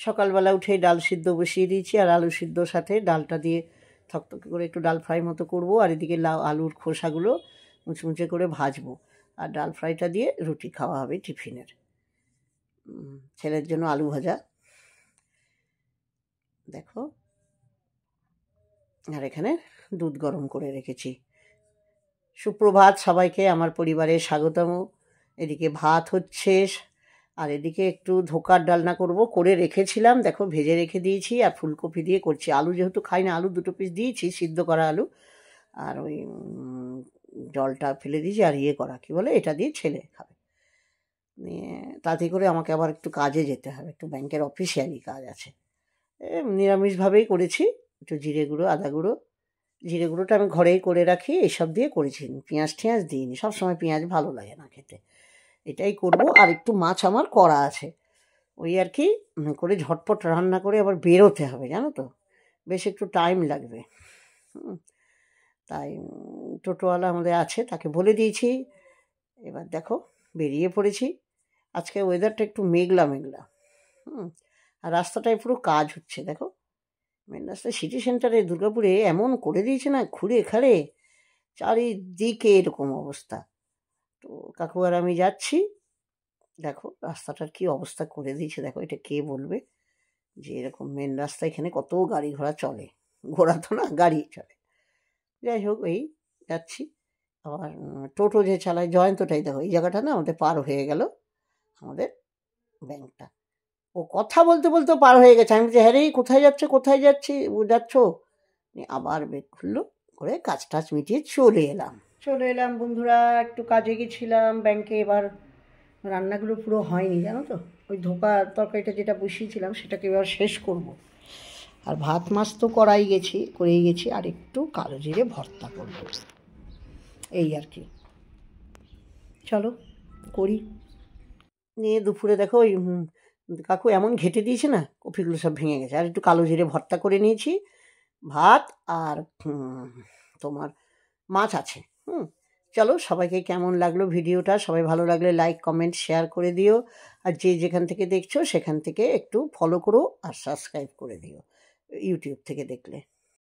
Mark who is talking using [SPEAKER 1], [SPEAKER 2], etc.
[SPEAKER 1] সকালবেলা উঠে ডাল সিদ্ধ বসিয়ে দিয়েছি, আর আলু সিদ্ধর সাথে ডালটা দিয়ে থকথকে করে একটু ডাল ফ্রাই মতো করবো, আর এদিকে আলুর খোসাগুলো মুচমুচে করে ভাজবো, আর ডাল ফ্রাইটা দিয়ে রুটি খাওয়া হবে টিফিনের। ছেলের জন্য আলু ভাজা দেখো, আর এখানে দুধ গরম করে রেখেছি। সুপ্রভাত সবাইকে, আমার পরিবারে স্বাগতম। এদিকে ভাত হচ্ছে, আর এদিকে একটু ধোকার ডালনা করে রেখেছিলাম, দেখো ভেজে রেখে দিয়েছি, আর ফুলকপি দিয়ে করছি। আলু যেহেতু খাই না, আলু 2 পিস দিয়েছি, সিদ্ধ করা আলু, আর ওই জলটা ফেলে দিয়েছি, আর করা কী বলে, এটা দিয়ে ছেলে খাবে। তাতে করে আমাকে আবার একটু কাজে যেতে হবে, একটু ব্যাংকের অফিসিয়ালি কাজ আছে। নিরামিষভাবেই করেছি, একটু জিরে গুঁড়ো, আদা গুঁড়ো, জিরে গুঁড়োটা আমি ঘরেই করে রাখি, এইসব দিয়ে করেছি, পেঁয়াজ টিয়াজ দিইনি, সবসময় পেঁয়াজ ভালো লাগে না খেতে। এটাই করব, আর একটু মাছ আমার করা আছে, ওই আর কি করে ঝটপট রান্না করে আবার বেরোতে হবে, জানো তো, বেশ একটু টাইম লাগবে। তাই টোটোওয়ালা আমাদের আছে, তাকে বলে দিয়েছি, এবার দেখো বেরিয়ে পড়েছি। আজকে ওয়েদারটা একটু মেঘলা মেঘলা, আর রাস্তাটায় পুরো কাজ হচ্ছে, দেখো মেন রাস্তায় সিটি সেন্টারে দুর্গাপুরে এমন করে দিয়েছে না, ঘুরে খাড়ে চারিদিকে এরকম অবস্থা। তো কাকু আর আমি যাচ্ছি, দেখো রাস্তাটার কি অবস্থা করে দিয়েছে, দেখো এটা কে বলবে যে এরকম মেন রাস্তা, এখানে কত গাড়ি ঘোড়া চলে, ঘোড়া তো না গাড়ি চলে। যাই হোক, এই যাচ্ছি। আবার টোটো যে চালায় জয়ন্তটাই, দেখো এই জায়গাটা না আমাদের পার হয়ে গেল, আমাদের ব্যাংকটা। ও কথা বলতে বলতেও পার হয়ে গেছে, আমি বলছি হ্যাঁ রে কোথায় যাচ্ছে যাচ্ছ, আবার বেগ খুললো করে কাজ টাজ মিটিয়ে চলে এলাম বন্ধুরা, একটু কাজে গেছিলাম ব্যাংকে। এবার রান্নাগুলো পুরো হয়নি, জানো তো, ওই ধোকা তরকারিটা যেটা বসিয়েছিলাম সেটাকে এবার শেষ করব। আর ভাত মাছ তো করেই গেছি, আর একটু কালো জিরে ভর্তা করব, এই আর কি। চলো করি। নিয়ে দুপুরে দেখো ওই কাকু এমন ঘেটে দিয়েছে না, কপিগুলো সব ভেঙে গেছে, আর একটু কালো জিরে ভর্তা করে নিয়েছি, ভাত আর তোমার মাছ আছে। চলো, সবাইকে কেমন লাগলো ভিডিওটা, সবাই ভালো লাগলে লাইক কমেন্ট শেয়ার করে দিও, আর যে যেখান থেকে দেখছো সেখান থেকে একটু ফলো করো আর সাবস্ক্রাইব করে দিও, ইউটিউব থেকে দেখলে।